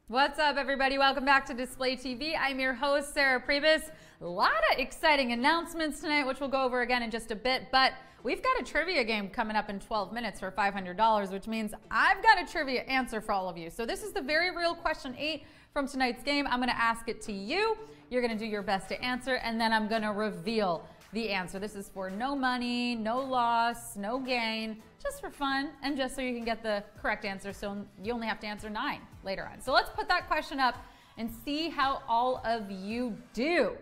What's up, everybody? Welcome back to Display TV. I'm your host, Sarah Pribis. A lot of exciting announcements tonight, which we'll go over again in just a bit, but we've got a trivia game coming up in 12 minutes for $500, which means I've got a trivia answer for all of you. So this is the very real question 8 from tonight's game. I'm going to ask it to you. You're going to do your best to answer, and then I'm going to reveal the answer. This is for no money, no loss, no gain, just for fun, and just so you can get the correct answer. So you only have to answer 9 later on. So let's put that question up and see how all of you do.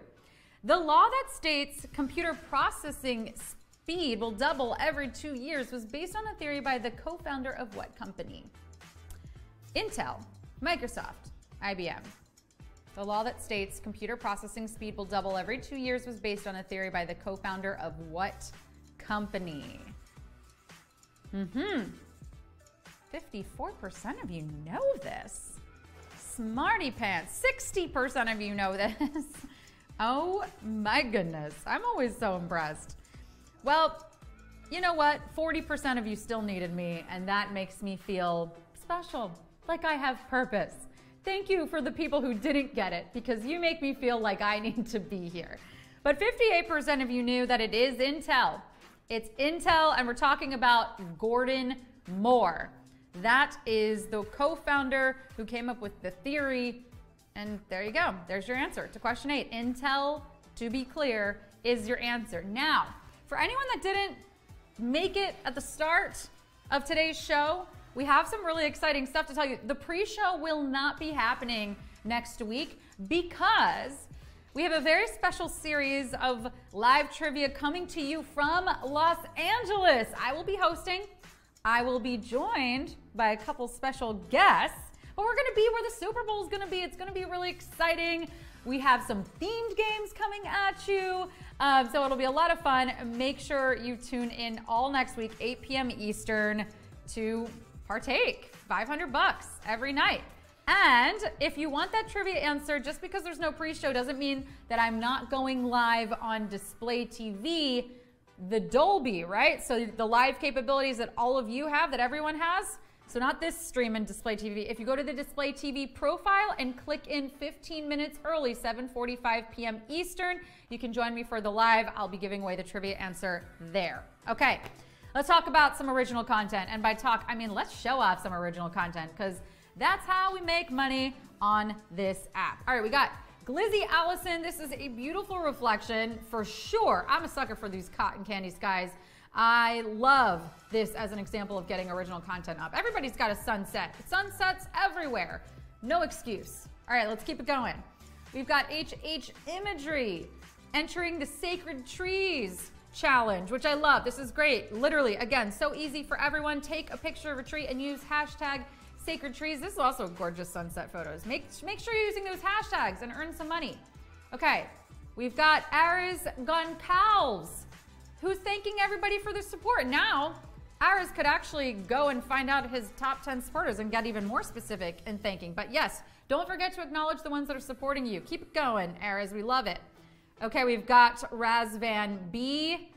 The law that states computer processing speed will double every 2 years was based on a theory by the co-founder of what company? Intel, Microsoft, IBM. The law that states computer processing speed will double every 2 years was based on a theory by the co-founder of what company? 54% of you know this. Smarty pants. 60% of you know this. Oh my goodness. I'm always so impressed. Well, you know what? 40% of you still needed me, and that makes me feel special, like I have purpose. Thank you for the people who didn't get it, because you make me feel like I need to be here. But 58% of you knew that it is Intel. It's Intel, and we're talking about Gordon Moore. That is the co-founder who came up with the theory, and there you go. There's your answer to question 8. Intel, to be clear, is your answer. Now, for anyone that didn't make it at the start of today's show, we have some really exciting stuff to tell you. The pre-show will not be happening next week because we have a very special series of live trivia coming to you from Los Angeles. I will be hosting. I will be joined by a couple special guests, but we're going to be where the Super Bowl is going to be. It's going to be really exciting. We have some themed games coming at you, so it'll be a lot of fun. Make sure you tune in all next week, 8 p.m. Eastern, to partake. $500 every night. And if you want that trivia answer, just because there's no pre-show doesn't mean that I'm not going live on Display TV, the Dolby, right? So the live capabilities that all of you have, that everyone has. So not this stream in Display TV. If you go to the Display TV profile and click in 15 minutes early, 7:45 p.m. Eastern, you can join me for the live. I'll be giving away the trivia answer there. Okay. Let's talk about some original content. And by talk, I mean let's show off some original content, because that's how we make money on this app. All right, we got Glizzy Allison. This is a beautiful reflection for sure. I'm a sucker for these cotton candy skies. I love this as an example of getting original content up. Everybody's got a sunset. Sunsets everywhere. No excuse. All right, let's keep it going. We've got HH Imagery entering the Sacred Trees Challenge, which I love. This is great. Literally, again, so easy for everyone. Take a picture of a tree and use hashtag Sacred Trees. This is also gorgeous sunset photos. Make sure you're using those hashtags and earn some money. Okay, we've got Aris Goncalves, who's thanking everybody for their support. Now, Aris could actually go and find out his top 10 supporters and get even more specific in thanking. But yes, don't forget to acknowledge the ones that are supporting you. Keep it going, Aris. We love it. Okay, we've got Razvan B.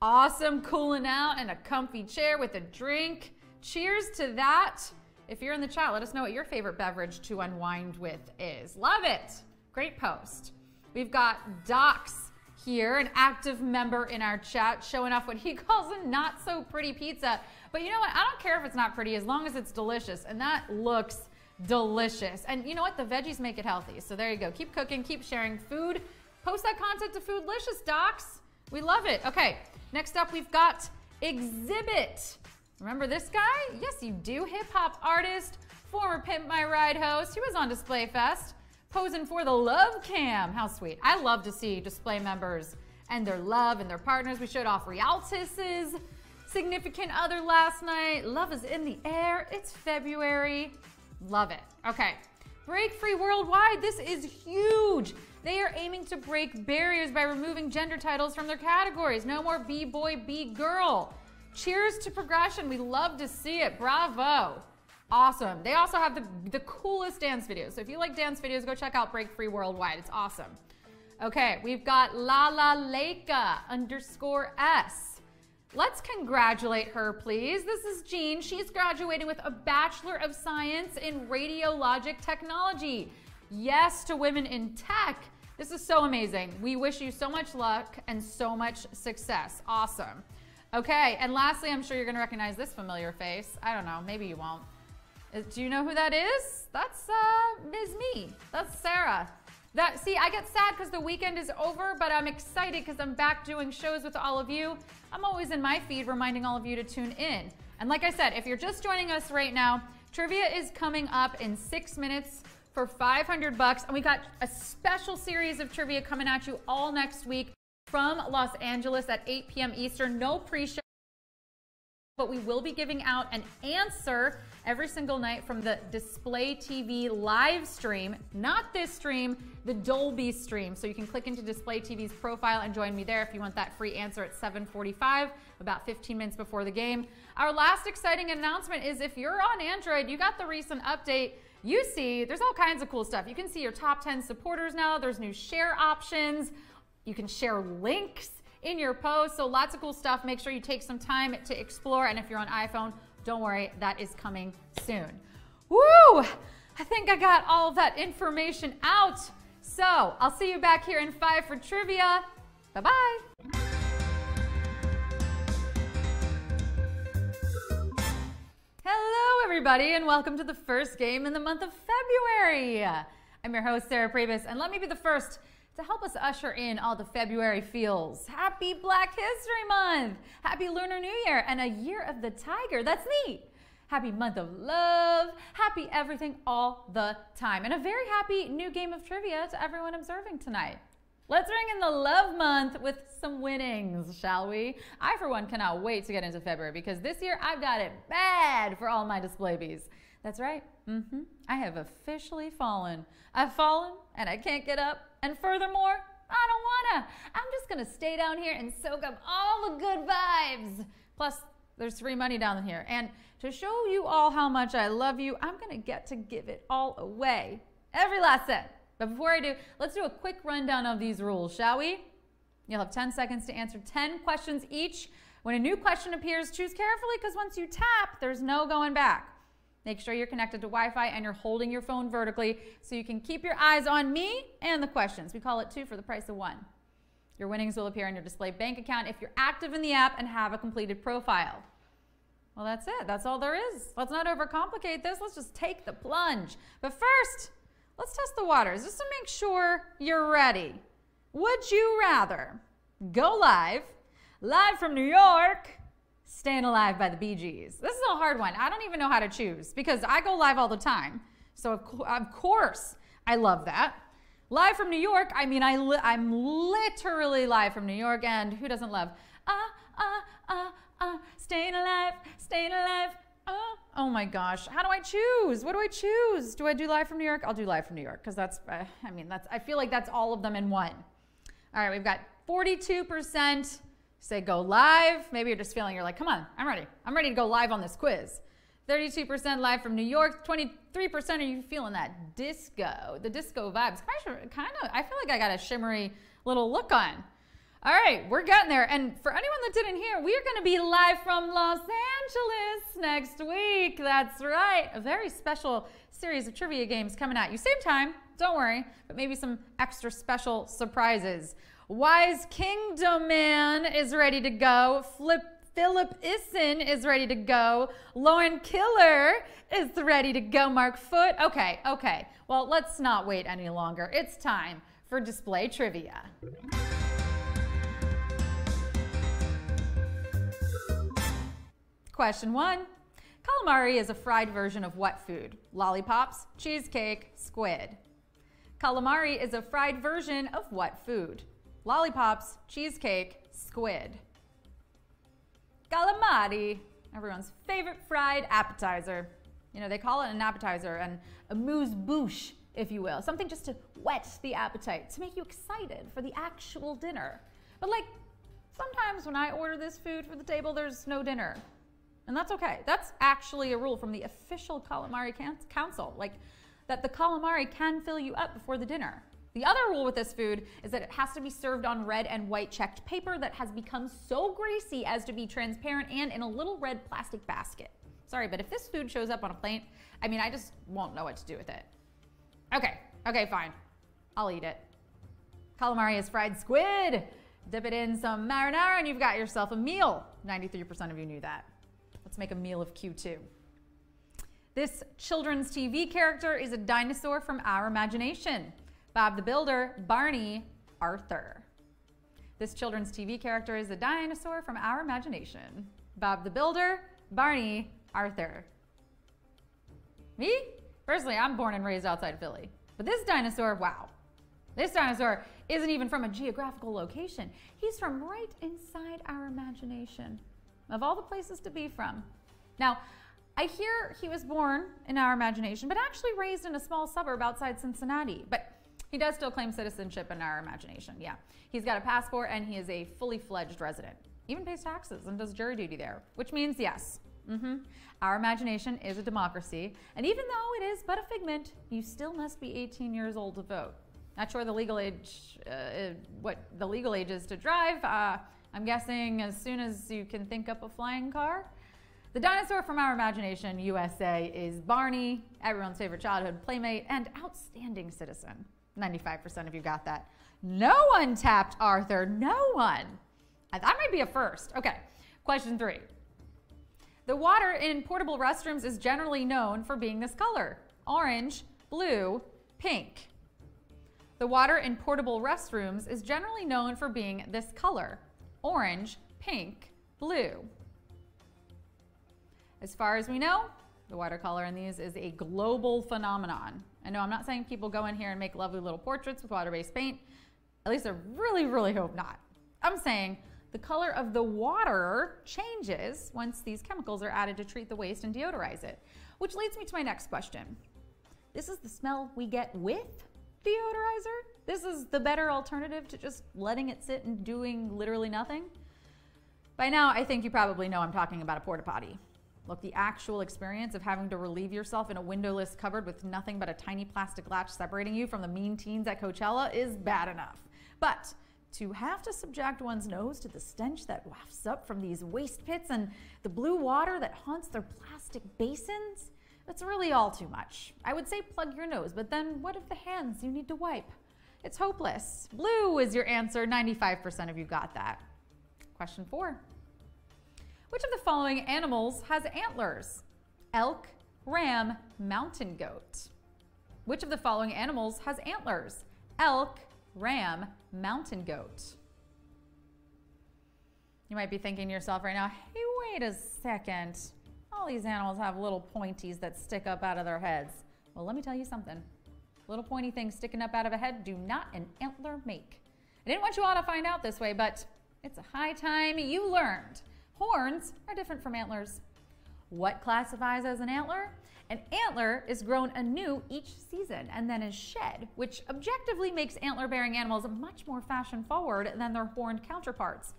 Awesome, cooling out in a comfy chair with a drink. Cheers to that. If you're in the chat, let us know what your favorite beverage to unwind with is. Love it. Great post. We've got Docs here, an active member in our chat, showing off what he calls a not so pretty pizza. But you know what? I don't care if it's not pretty as long as it's delicious. And that looks delicious. And you know what? The veggies make it healthy. So there you go. Keep cooking, keep sharing food. Post that content to Foodlicious, Docs. We love it. Okay, next up we've got Exhibit. Remember this guy? Yes, you do. Hip-hop artist, former Pimp My Ride host. He was on Display Fest, posing for the love cam. How sweet. I love to see Display members and their love and their partners. We showed off Rialtis's significant other last night. Love is in the air. It's February. Love it. Okay, Break Free Worldwide. This is huge. They are aiming to break barriers by removing gender titles from their categories. No more B-boy, B-girl. Cheers to progression. We love to see it. Bravo. Awesome. They also have the coolest dance videos. So if you like dance videos, go check out Break Free Worldwide. It's awesome. Okay, we've got La La Leica _S. Let's congratulate her, please. This is Jean. She's graduating with a Bachelor of Science in Radiologic Technology. Yes to women in tech. This is so amazing. We wish you so much luck and so much success. Awesome. Okay, and lastly, I'm sure you're going to recognize this familiar face. I don't know, maybe you won't. Do you know who that is? That's me. That's Sarah. See, I get sad because the weekend is over, but I'm excited because I'm back doing shows with all of you. I'm always in my feed reminding all of you to tune in. And like I said, if you're just joining us right now, trivia is coming up in 6 minutes for $500, and we got a special series of trivia coming at you all next week from Los Angeles at 8 p.m. Eastern. No pre-show, but we will be giving out an answer every single night from the Display TV live stream, not this stream, the Dolby stream. So you can click into Display TV's profile and join me there if you want that free answer at 7:45, about 15 minutes before the game. Our last exciting announcement is if you're on Android, you got the recent update. You see, there's all kinds of cool stuff. You can see your top 10 supporters now. There's new share options. You can share links in your post. So lots of cool stuff. Make sure you take some time to explore. And if you're on iPhone, don't worry, that is coming soon. Woo! I think I got all of that information out. So I'll see you back here in 5 for trivia. Bye-bye. Hello, everybody, and welcome to the first game in the month of February. I'm your host, Sarah Pribis, and let me be the first to help us usher in all the February feels. Happy Black History Month, happy Lunar New Year, and a Year of the Tiger. That's neat. Happy month of love, happy everything all the time, and a very happy new game of trivia to everyone observing tonight. Let's ring in the love month with some winnings, shall we? I, for one, cannot wait to get into February because this year I've got it bad for all my display bees. That's right. I have officially fallen. I've fallen and I can't get up. And furthermore, I don't wanna. I'm just gonna stay down here and soak up all the good vibes. Plus, there's free money down here. And to show you all how much I love you, I'm gonna get to give it all away. Every last cent. But before I do, let's do a quick rundown of these rules, shall we? You'll have 10 seconds to answer 10 questions each. When a new question appears, choose carefully because once you tap, there's no going back. Make sure you're connected to Wi-Fi and you're holding your phone vertically so you can keep your eyes on me and the questions. We call it 2 for the price of 1. Your winnings will appear on your display bank account if you're active in the app and have a completed profile. Well, that's it. That's all there is. Let's not overcomplicate this. Let's just take the plunge. But first, let's test the waters just to make sure you're ready. Would you rather go live from New York, Staying Alive by the Bee Gees? This is a hard one. I don't even know how to choose because I go live all the time. So of course I love that. Live from New York, I mean, I'm literally live from New York, and who doesn't love Staying Alive, Staying Alive. Oh my gosh, how do I choose? What do I choose? Do I do live from New York? I'll do live from New York because that's, I feel like that's all of them in one. All right, we've got 42% say go live. Maybe you're just feeling, you're like, come on, I'm ready. I'm ready to go live on this quiz. 32% live from New York. 23% are you feeling that disco, the disco vibes. Kind of, I feel like I got a shimmery little look on. All right, we're getting there. And for anyone that didn't hear, we are going to be live from Los Angeles next week. That's right. A very special series of trivia games coming at you. Same time, don't worry, but maybe some extra special surprises. Wise Kingdom Man is ready to go. Philip Isson is ready to go. Lauren Killer is ready to go. Mark Foote. Okay. Well, let's not wait any longer. It's time for display trivia. Question 1. Calamari is a fried version of what food? Lollipops, cheesecake, squid. Calamari is a fried version of what food? Lollipops, cheesecake, squid. Calamari, everyone's favorite fried appetizer. You know, they call it an appetizer and amuse-bouche, if you will. Something just to whet the appetite, to make you excited for the actual dinner. But like, sometimes when I order this food for the table, there's no dinner. And that's okay. That's actually a rule from the official Calamari Council, like that the calamari can fill you up before the dinner. The other rule with this food is that it has to be served on red and white checked paper that has become so greasy as to be transparent and in a little red plastic basket. Sorry, but if this food shows up on a plate, I mean, I just won't know what to do with it. Okay, fine. I'll eat it. Calamari is fried squid. Dip it in some marinara and you've got yourself a meal. 93% of you knew that. Let's make a meal of Q2. This children's TV character is a dinosaur from our imagination. Bob the Builder, Barney, Arthur. This children's TV character is a dinosaur from our imagination. Bob the Builder, Barney, Arthur. Me? Personally, I'm born and raised outside Philly. But this dinosaur, wow. This dinosaur isn't even from a geographical location. He's from right inside our imagination. Of all the places to be from. Now, I hear he was born in our imagination, but actually raised in a small suburb outside Cincinnati. But he does still claim citizenship in our imagination, yeah. He's got a passport and he is a fully fledged resident. Even pays taxes and does jury duty there, which means yes. Our imagination is a democracy, and even though it is but a figment, you still must be 18 years old to vote. Not sure the legal age, what the legal age is to drive. I'm guessing as soon as you can think up a flying car. The dinosaur from our imagination, USA, is Barney, everyone's favorite childhood playmate and outstanding citizen. 95% of you got that. No one tapped Arthur, no one. That might be a first. Okay, question 3. The water in portable restrooms is generally known for being this color: orange, blue, pink. The water in portable restrooms is generally known for being this color: orange, pink, blue. As far as we know, the watercolor in these is a global phenomenon. I know I'm not saying people go in here and make lovely little portraits with water-based paint. At least I really, really hope not. I'm saying the color of the water changes once these chemicals are added to treat the waste and deodorize it. Which leads me to my next question. This is the smell we get with deodorizer? This is the better alternative to just letting it sit and doing literally nothing? By now, I think you probably know I'm talking about a porta potty. Look, the actual experience of having to relieve yourself in a windowless cupboard with nothing but a tiny plastic latch separating you from the mean teens at Coachella is bad enough. But to have to subject one's nose to the stench that wafts up from these waste pits and the blue water that haunts their plastic basins, that's really all too much. I would say plug your nose, but then what of the hands you need to wipe? It's hopeless. Blue is your answer. 95% of you got that. Question 4. Which of the following animals has antlers? Elk, ram, mountain goat. Which of the following animals has antlers? Elk, ram, mountain goat. You might be thinking to yourself right now, hey, wait a second. All these animals have little pointies that stick up out of their heads. Well, let me tell you something. Little pointy things sticking up out of a head do not an antler make. I didn't want you all to find out this way, but it's a high time you learned. Horns are different from antlers. What classifies as an antler? An antler is grown anew each season and then is shed, which objectively makes antler-bearing animals much more fashion-forward than their horned counterparts.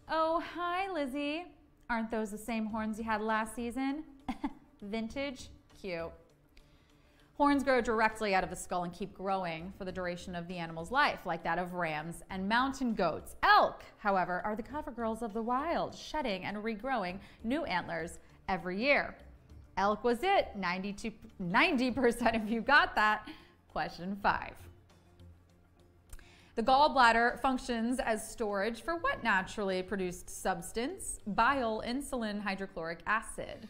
Oh, hi, Lizzie. Aren't those the same horns you had last season? Vintage? Cute. Horns grow directly out of the skull and keep growing for the duration of the animal's life, like that of rams and mountain goats. Elk, however, are the cover girls of the wild, shedding and regrowing new antlers every year. Elk was it. 90% of you got that. Question 5. The gallbladder functions as storage for what naturally produced substance? Bile, insulin, hydrochloric acid.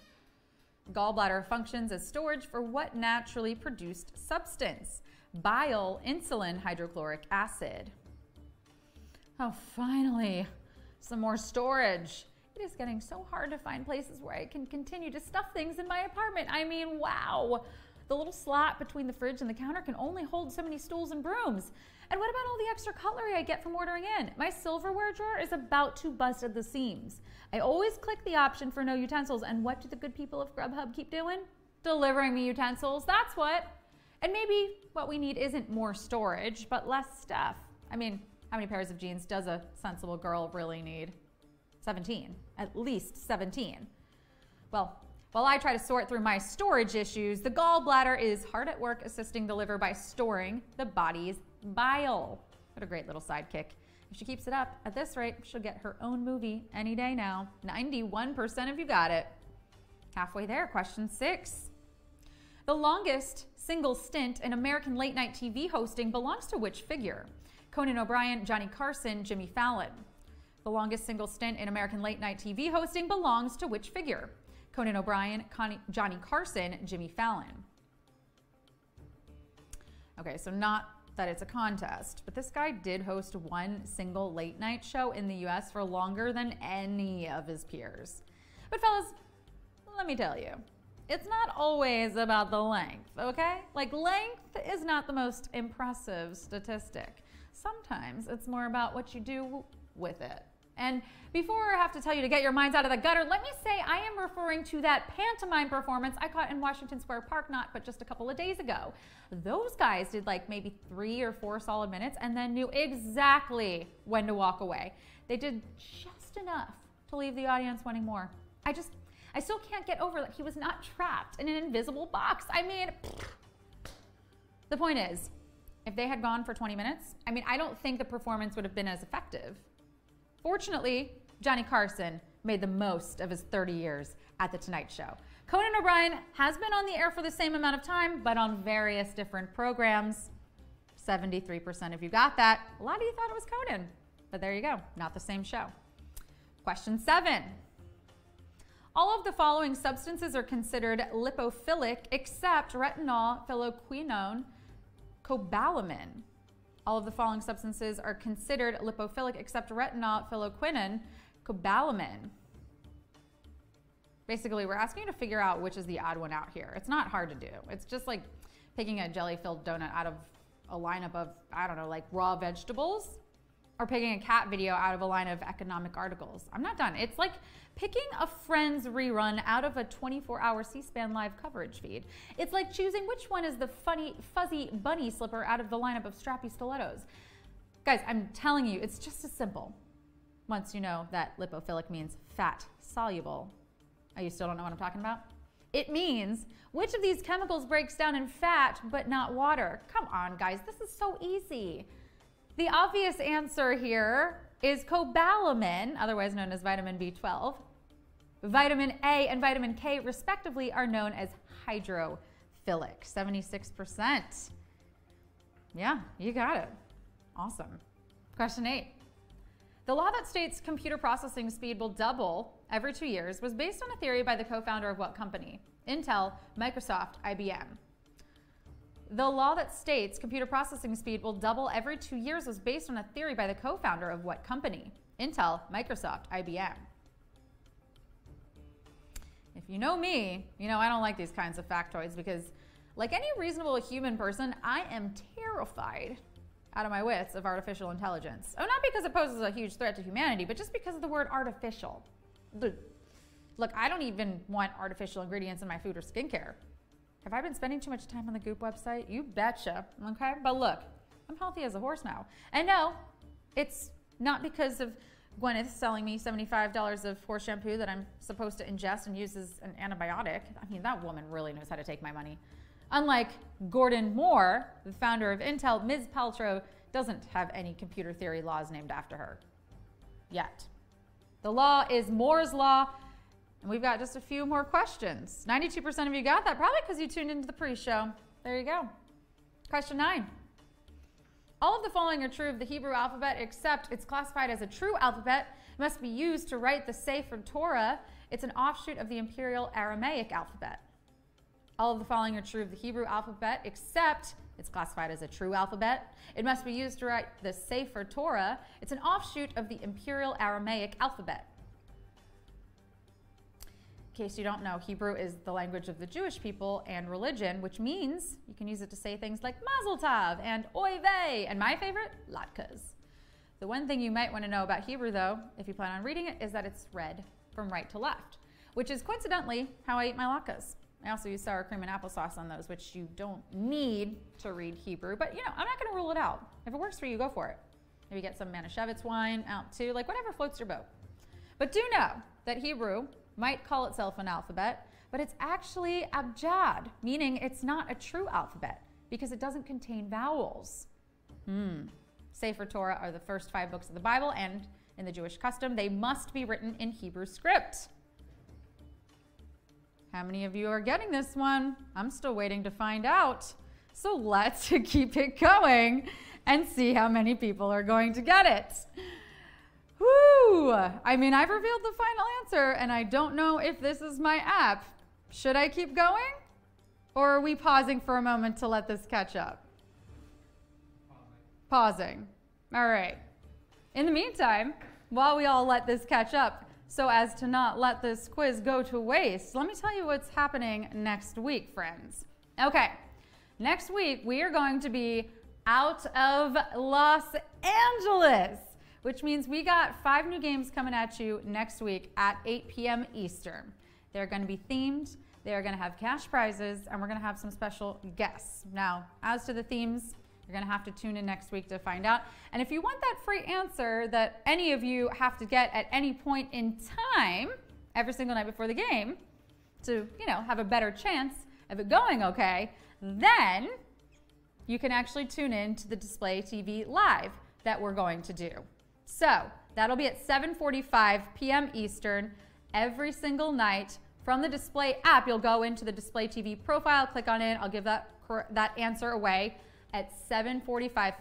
Gallbladder functions as storage for what naturally produced substance? Bile, insulin, hydrochloric acid. Oh, finally, some more storage. It is getting so hard to find places where I can continue to stuff things in my apartment. I mean, wow. The little slot between the fridge and the counter can only hold so many stools and brooms. And what about all the extra cutlery I get from ordering in? My silverware drawer is about to bust at the seams. I always click the option for no utensils, and what do the good people of Grubhub keep doing? Delivering me utensils, that's what. And maybe what we need isn't more storage, but less stuff. I mean, how many pairs of jeans does a sensible girl really need? 17, at least 17. Well, while I try to sort through my storage issues, the gallbladder is hard at work assisting the liver by storing the body's bile. What a great little sidekick. If she keeps it up at this rate, she'll get her own movie any day now. 91% of you got it. Halfway there, question 6. The longest single stint in American late-night TV hosting belongs to which figure? Conan O'Brien, Johnny Carson, Jimmy Fallon. The longest single stint in American late-night TV hosting belongs to which figure? Conan O'Brien, Johnny Carson, Jimmy Fallon. Okay, so not that it's a contest, but this guy did host one single late-night show in the US for longer than any of his peers. But fellas, let me tell you, it's not always about the length, okay? Like, length is not the most impressive statistic. Sometimes it's more about what you do with it. And before I have to tell you to get your minds out of the gutter, let me say I am referring to that pantomime performance I caught in Washington Square Park but just a couple of days ago. Those guys did like maybe 3 or 4 solid minutes and then knew exactly when to walk away. They did just enough to leave the audience wanting more. I still can't get over that he was not trapped in an invisible box. I mean, the point is, if they had gone for 20 minutes, I don't think the performance would have been as effective. Fortunately, Johnny Carson made the most of his 30 years at The Tonight Show. Conan O'Brien has been on the air for the same amount of time, but on various different programs. 73% of you got that. A lot of you thought it was Conan, but there you go, not the same show. Question 7. All of the following substances are considered lipophilic except retinol, phylloquinone, cobalamin. All of the following substances are considered lipophilic except retinol, phylloquinone, cobalamin. Basically, we're asking you to figure out which is the odd one out here. It's not hard to do. It's just like picking a jelly-filled donut out of a lineup of, I don't know, like raw vegetables, or picking a cat video out of a line of economic articles. I'm not done. It's like picking a Friends rerun out of a 24-hour C-SPAN live coverage feed. It's like choosing which one is the funny, fuzzy bunny slipper out of the lineup of strappy stilettos. Guys, I'm telling you, it's just as simple. Once you know that lipophilic means fat soluble. Oh, you still don't know what I'm talking about? It means which of these chemicals breaks down in fat but not water? Come on, guys, this is so easy. The obvious answer here is cobalamin, otherwise known as vitamin B12. Vitamin A and vitamin K, respectively, are known as hydrophilic, 76%. Yeah, you got it. Awesome. Question 8. The law that states computer processing speed will double every 2 years was based on a theory by the co-founder of what company? Intel, Microsoft, IBM. The law that states computer processing speed will double every 2 years was based on a theory by the co-founder of what company? Intel, Microsoft, IBM. If you know me, you know I don't like these kinds of factoids because, like any reasonable human person, I am terrified out of my wits of artificial intelligence. Oh, not because it poses a huge threat to humanity, but just because of the word artificial. Look, I don't even want artificial ingredients in my food or skincare. Have I been spending too much time on the Goop website? You betcha, okay? But look, I'm healthy as a horse now. And no, it's not because of Gwyneth selling me $75 of horse shampoo that I'm supposed to ingest and use as an antibiotic. I mean, that woman really knows how to take my money. Unlike Gordon Moore, the founder of Intel, Ms. Paltrow doesn't have any computer theory laws named after her. Yet. The law is Moore's Law, and we've got just a few more questions. 92% of you got that, probably because you tuned into the pre-show. There you go. Question 9. All of the following are true of the Hebrew alphabet, except it's classified as a true alphabet. It must be used to write the Sefer Torah. It's an offshoot of the Imperial Aramaic alphabet. All of the following are true of the Hebrew alphabet, except it's classified as a true alphabet. It must be used to write the Sefer Torah. It's an offshoot of the Imperial Aramaic alphabet. In case you don't know, Hebrew is the language of the Jewish people and religion, which means you can use it to say things like Mazel Tov and Oy vey, and my favorite, Latkes. The one thing you might want to know about Hebrew, though, if you plan on reading it, is that it's read from right to left, which is coincidentally how I eat my latkes. I also use sour cream and applesauce on those, which you don't need to read Hebrew, but you know, I'm not going to rule it out. If it works for you, go for it. Maybe get some Manischewitz wine out too, like whatever floats your boat. But do know that Hebrew might call itself an alphabet, but it's actually abjad, meaning it's not a true alphabet because it doesn't contain vowels. Sefer Torah are the first 5 books of the Bible, and in the Jewish custom, they must be written in Hebrew script. How many of you are getting this one? I'm still waiting to find out. So let's keep it going and see how many people are going to get it. Woo! I mean, I've revealed the final answer, and I don't know if this is my app. Should I keep going? Or are we pausing for a moment to let this catch up? Pausing. All right. In the meantime, while we all let this catch up, so as to not let this quiz go to waste, let me tell you what's happening next week, friends. Okay, next week we are going to be out of Los Angeles, which means we got 5 new games coming at you next week at 8 p.m. Eastern. They're going to be themed, they're going to have cash prizes, and we're going to have some special guests. Now, as to the themes, you're going to have to tune in next week to find out. And if you want that free answer that any of you have to get at any point in time, every single night before the game, to, have a better chance of it going okay, then you can actually tune in to the Display TV Live that we're going to do. So that'll be at 7:45 p.m. Eastern every single night from the Display app. You'll go into the Display TV profile, click on it. I'll give that answer away at 7:45,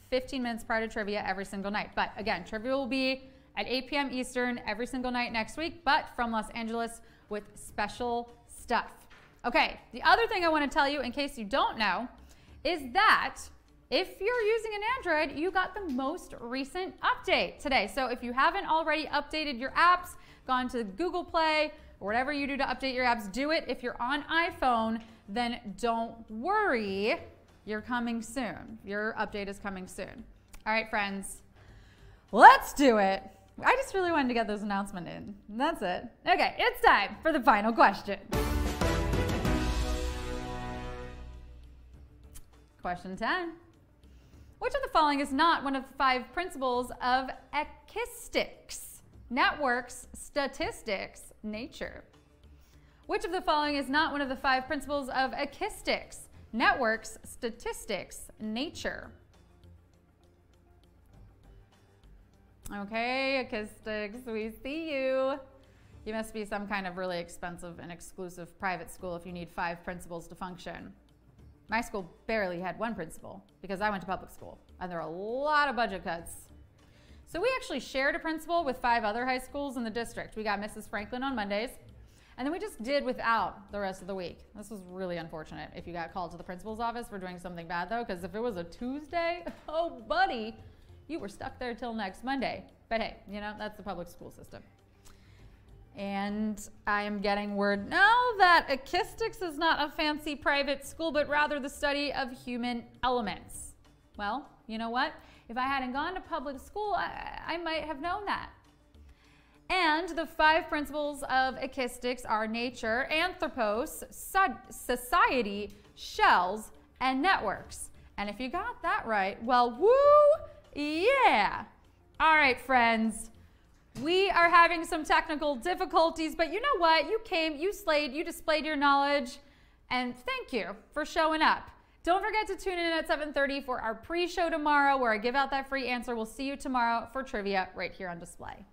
15 minutes prior to trivia every single night. But again, trivia will be at 8 p.m. Eastern every single night next week, but from Los Angeles with special stuff. Okay, the other thing I want to tell you, in case you don't know, is that if you're using an Android, you got the most recent update today. So if you haven't already updated your apps, gone to Google Play, or whatever you do to update your apps, do it. If you're on iPhone, then don't worry. You're coming soon. Your update is coming soon. All right, friends, let's do it. I just really wanted to get this announcement in. That's it. Okay, it's time for the final question. Question 10. Which of the following is not one of the 5 principles of acoustics? Networks, statistics, nature. Which of the following is not one of the 5 principles of acoustics? Networks, statistics, nature. Okay, acoustics, we see you. You must be some kind of really expensive and exclusive private school if you need 5 principles to function. My school barely had 1 principal because I went to public school, and there are a lot of budget cuts. So we actually shared a principal with 5 other high schools in the district. We got Mrs. Franklin on Mondays, and then we just did without the rest of the week. This was really unfortunate if you got called to the principal's office for doing something bad, though, because if it was a Tuesday, oh, buddy, you were stuck there till next Monday. But hey, that's the public school system. And I am getting word now that acoustics is not a fancy private school, but rather the study of human elements. Well, you know what? If I hadn't gone to public school, I might have known that. And the 5 principles of acoustics are nature, anthropos, society, shells, and networks. And if you got that right, well, woo, yeah. All right, friends. We are having some technical difficulties, but you know what? You came, you slayed, you displayed your knowledge, and thank you for showing up. Don't forget to tune in at 7:30 for our pre-show tomorrow where I give out that free answer. We'll see you tomorrow for trivia right here on display.